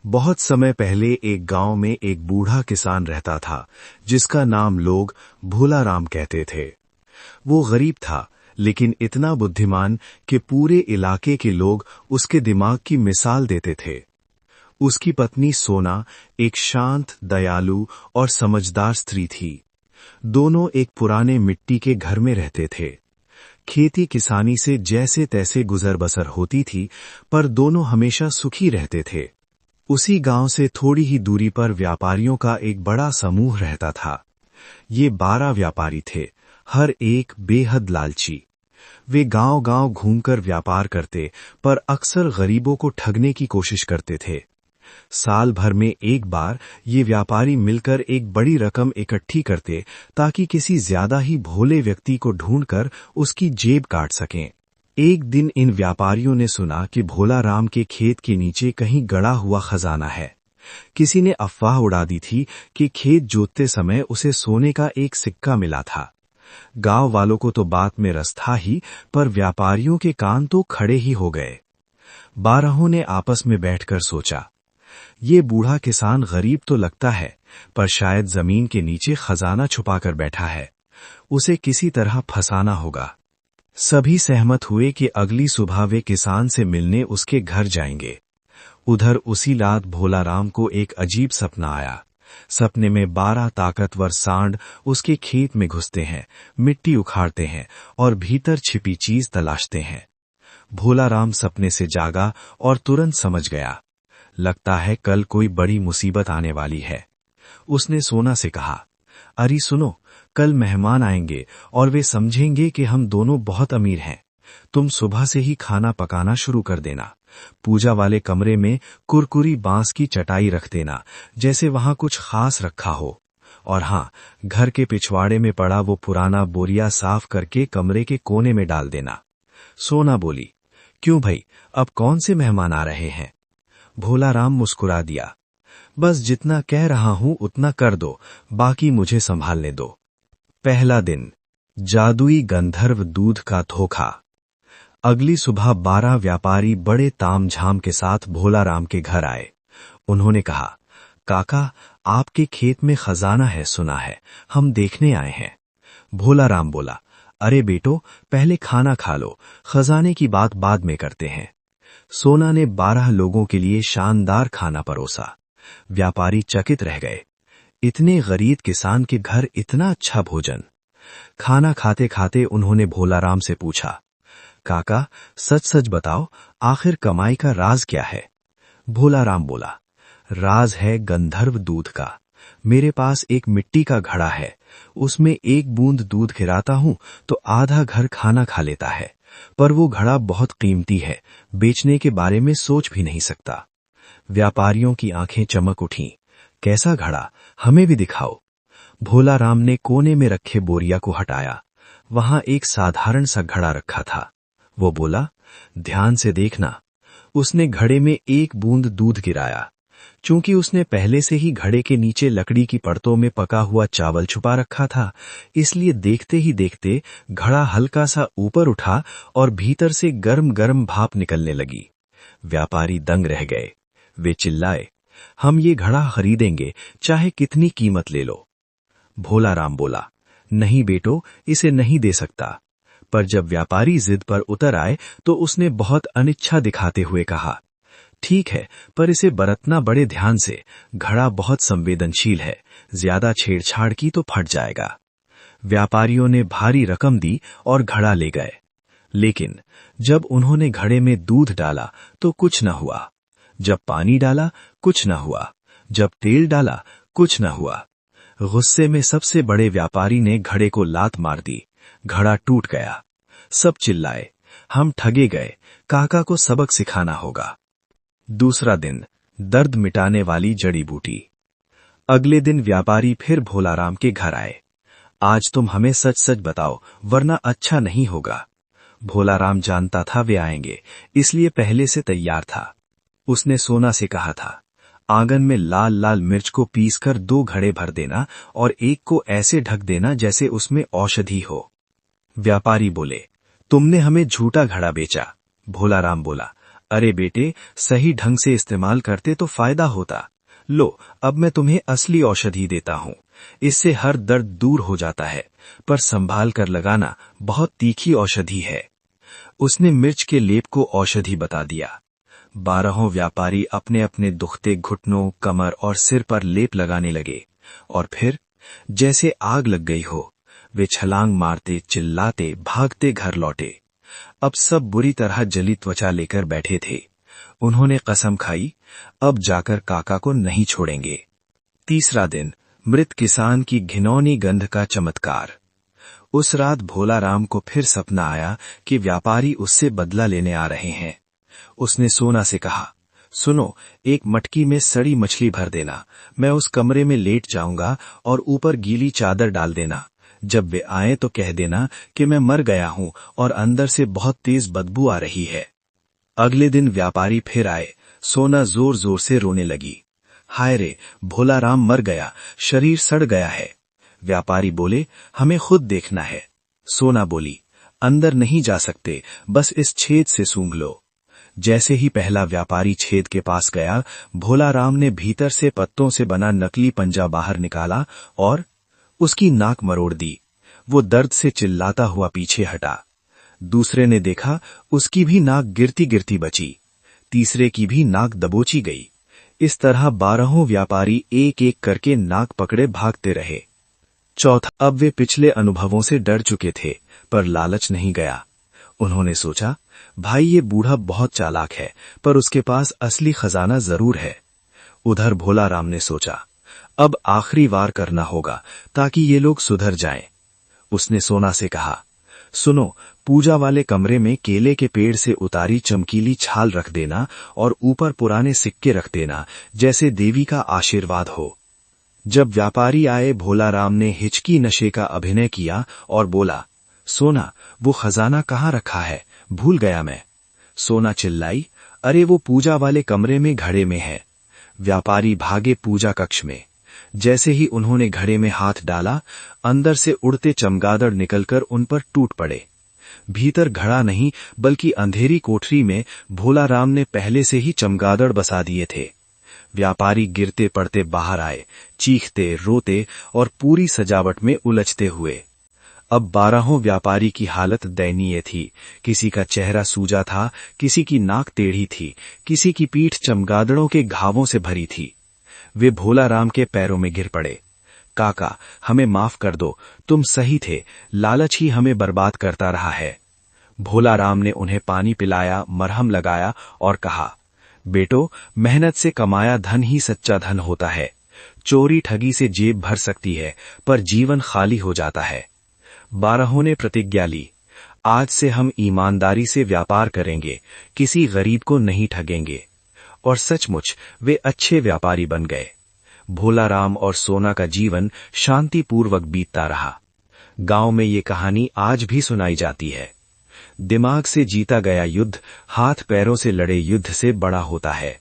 बहुत समय पहले एक गांव में एक बूढ़ा किसान रहता था, जिसका नाम लोग भोला राम कहते थे। वो गरीब था, लेकिन इतना बुद्धिमान कि पूरे इलाके के लोग उसके दिमाग की मिसाल देते थे। उसकी पत्नी सोना एक शांत, दयालु और समझदार स्त्री थी। दोनों एक पुराने मिट्टी के घर में रहते थे। खेती किसानी से जैसे तैसे गुजर बसर होती थी, पर दोनों हमेशा सुखी रहते थे। उसी गांव से थोड़ी ही दूरी पर व्यापारियों का एक बड़ा समूह रहता था। ये 12 व्यापारी थे, हर एक बेहद लालची। वे गांव-गांव घूमकर व्यापार करते, पर अक्सर गरीबों को ठगने की कोशिश करते थे। साल भर में एक बार ये व्यापारी मिलकर एक बड़ी रकम इकट्ठी करते, ताकि किसी ज्यादा ही भोले व्यक्ति को ढूंढकर उसकी जेब काट सकें। एक दिन इन व्यापारियों ने सुना कि भोला राम के खेत के नीचे कहीं गड़ा हुआ खजाना है। किसी ने अफवाह उड़ा दी थी कि खेत जोतते समय उसे सोने का एक सिक्का मिला था। गांव वालों को तो बात में रस था ही, पर व्यापारियों के कान तो खड़े ही हो गए। 12 ने आपस में बैठकर सोचा, ये बूढ़ा किसान गरीब तो लगता है, पर शायद जमीन के नीचे खजाना छुपाकर बैठा है। उसे किसी तरह फंसाना होगा। सभी सहमत हुए कि अगली सुबह वे किसान से मिलने उसके घर जाएंगे। उधर उसी रात भोला राम को एक अजीब सपना आया। सपने में 12 ताकतवर सांड उसके खेत में घुसते हैं, मिट्टी उखाड़ते हैं और भीतर छिपी चीज तलाशते हैं। भोला राम सपने से जागा और तुरंत समझ गया, लगता है कल कोई बड़ी मुसीबत आने वाली है। उसने सोना से कहा, अरे सुनो, कल मेहमान आएंगे और वे समझेंगे कि हम दोनों बहुत अमीर हैं। तुम सुबह से ही खाना पकाना शुरू कर देना। पूजा वाले कमरे में कुरकुरी बांस की चटाई रख देना, जैसे वहां कुछ खास रखा हो। और हाँ, घर के पिछवाड़े में पड़ा वो पुराना बोरिया साफ करके कमरे के कोने में डाल देना। सोना बोली, क्यों भाई, अब कौन से मेहमान आ रहे हैं? भोला राम मुस्कुरा दिया, बस जितना कह रहा हूं उतना कर दो, बाकी मुझे संभालने दो। पहला दिन, जादुई गंधर्व दूध का धोखा। अगली सुबह 12 व्यापारी बड़े तामझाम के साथ भोला राम के घर आए। उन्होंने कहा, काका, आपके खेत में खजाना है सुना है, हम देखने आए हैं। भोला राम बोला, अरे बेटो, पहले खाना खा लो, खजाने की बात बाद में करते हैं। सोना ने 12 लोगों के लिए शानदार खाना परोसा। व्यापारी चकित रह गए। इतने गरीब किसान के घर इतना अच्छा भोजन। खाना खाते खाते उन्होंने भोला राम से पूछा, काका, सच सच बताओ, आखिर कमाई का राज क्या है? भोला राम बोला, राज है गंधर्व दूध का। मेरे पास एक मिट्टी का घड़ा है, उसमें एक बूंद दूध गिराता हूं तो आधा घर खाना खा लेता है। पर वो घड़ा बहुत कीमती है, बेचने के बारे में सोच भी नहीं सकता। व्यापारियों की आंखें चमक उठीं। कैसा घड़ा, हमें भी दिखाओ। भोला राम ने कोने में रखे बोरिया को हटाया। वहां एक साधारण सा घड़ा रखा था। वो बोला, ध्यान से देखना। उसने घड़े में एक बूंद दूध गिराया। चूंकि उसने पहले से ही घड़े के नीचे लकड़ी की परतों में पका हुआ चावल छुपा रखा था, इसलिए देखते ही देखते घड़ा हल्का सा ऊपर उठा और भीतर से गर्म गर्म भाप निकलने लगी। व्यापारी दंग रह गए। वे चिल्लाए, हम ये घड़ा खरीदेंगे, चाहे कितनी कीमत ले लो। भोला राम बोला, नहीं बेटो, इसे नहीं दे सकता। पर जब व्यापारी जिद पर उतर आए तो उसने बहुत अनिच्छा दिखाते हुए कहा, ठीक है, पर इसे बरतना बड़े ध्यान से। घड़ा बहुत संवेदनशील है, ज्यादा छेड़छाड़ की तो फट जाएगा। व्यापारियों ने भारी रकम दी और घड़ा ले गए। लेकिन जब उन्होंने घड़े में दूध डाला तो कुछ न हुआ। जब पानी डाला, कुछ न हुआ। जब तेल डाला, कुछ न हुआ। गुस्से में सबसे बड़े व्यापारी ने घड़े को लात मार दी। घड़ा टूट गया। सब चिल्लाए, हम ठगे गए, काका को सबक सिखाना होगा। दूसरा दिन, दर्द मिटाने वाली जड़ी बूटी। अगले दिन व्यापारी फिर भोला राम के घर आए। आज तुम हमें सच सच बताओ, वरना अच्छा नहीं होगा। भोला राम जानता था वे आएंगे, इसलिए पहले से तैयार था। उसने सोना से कहा था, आंगन में लाल लाल मिर्च को पीसकर 2 घड़े भर देना और एक को ऐसे ढक देना जैसे उसमें औषधि हो। व्यापारी बोले, तुमने हमें झूठा घड़ा बेचा। भोला राम बोला, अरे बेटे, सही ढंग से इस्तेमाल करते तो फायदा होता। लो, अब मैं तुम्हें असली औषधि देता हूँ। इससे हर दर्द दूर हो जाता है, पर संभाल कर लगाना, बहुत तीखी औषधि है। उसने मिर्च के लेप को औषधि बता दिया। 12 व्यापारी अपने अपने दुखते घुटनों, कमर और सिर पर लेप लगाने लगे, और फिर जैसे आग लग गई हो, वे छलांग मारते, चिल्लाते, भागते घर लौटे। अब सब बुरी तरह जली त्वचा लेकर बैठे थे। उन्होंने कसम खाई, अब जाकर काका को नहीं छोड़ेंगे। तीसरा दिन, मृत किसान की घिनौनी गंध का चमत्कार। उस रात भोला राम को फिर सपना आया कि व्यापारी उससे बदला लेने आ रहे हैं। उसने सोना से कहा, सुनो, एक मटकी में सड़ी मछली भर देना, मैं उस कमरे में लेट जाऊंगा और ऊपर गीली चादर डाल देना। जब वे आए तो कह देना कि मैं मर गया हूं और अंदर से बहुत तेज बदबू आ रही है। अगले दिन व्यापारी फिर आए। सोना जोर जोर से रोने लगी। हाय रे, भोला राम मर गया, शरीर सड़ गया है। व्यापारी बोले, हमें खुद देखना है। सोना बोली, अंदर नहीं जा सकते, बस इस छेद से सूंघ लो। जैसे ही पहला व्यापारी छेद के पास गया, भोला राम ने भीतर से पत्तों से बना नकली पंजा बाहर निकाला और उसकी नाक मरोड़ दी। वो दर्द से चिल्लाता हुआ पीछे हटा। दूसरे ने देखा, उसकी भी नाक गिरती गिरती बची। तीसरे की भी नाक दबोची गई। इस तरह 12 व्यापारी एक एक करके नाक पकड़े भागते रहे। चौथा, अब वे पिछले अनुभवों से डर चुके थे, पर लालच नहीं गया। उन्होंने सोचा, भाई ये बूढ़ा बहुत चालाक है, पर उसके पास असली खजाना जरूर है। उधर भोला राम ने सोचा, अब आखिरी वार करना होगा ताकि ये लोग सुधर जाएं। उसने सोना से कहा, सुनो, पूजा वाले कमरे में केले के पेड़ से उतारी चमकीली छाल रख देना और ऊपर पुराने सिक्के रख देना, जैसे देवी का आशीर्वाद हो। जब व्यापारी आए, भोला राम ने हिचकी नशे का अभिनय किया और बोला, सोना, वो खजाना कहाँ रखा है, भूल गया मैं। सोना चिल्लाई, अरे वो पूजा वाले कमरे में घड़े में है। व्यापारी भागे पूजा कक्ष में। जैसे ही उन्होंने घड़े में हाथ डाला, अंदर से उड़ते चमगादड़ निकलकर उन पर टूट पड़े। भीतर घड़ा नहीं, बल्कि अंधेरी कोठरी में भोला राम ने पहले से ही चमगादड़ बसा दिए थे। व्यापारी गिरते पड़ते बाहर आए, चीखते, रोते और पूरी सजावट में उलझते हुए। अब 12 व्यापारी की हालत दयनीय थी। किसी का चेहरा सूजा था, किसी की नाक टेढ़ी थी, किसी की पीठ चमगादड़ों के घावों से भरी थी। वे भोला राम के पैरों में गिर पड़े। काका, हमें माफ कर दो, तुम सही थे, लालच ही हमें बर्बाद करता रहा है। भोला राम ने उन्हें पानी पिलाया, मरहम लगाया और कहा, बेटो, मेहनत से कमाया धन ही सच्चा धन होता है। चोरी ठगी से जेब भर सकती है, पर जीवन खाली हो जाता है। 12 ने प्रतिज्ञा ली, आज से हम ईमानदारी से व्यापार करेंगे, किसी गरीब को नहीं ठगेंगे। और सचमुच वे अच्छे व्यापारी बन गए। भोला राम और सोना का जीवन शांतिपूर्वक बीतता रहा। गांव में ये कहानी आज भी सुनाई जाती है। दिमाग से जीता गया युद्ध हाथ पैरों से लड़े युद्ध से बड़ा होता है।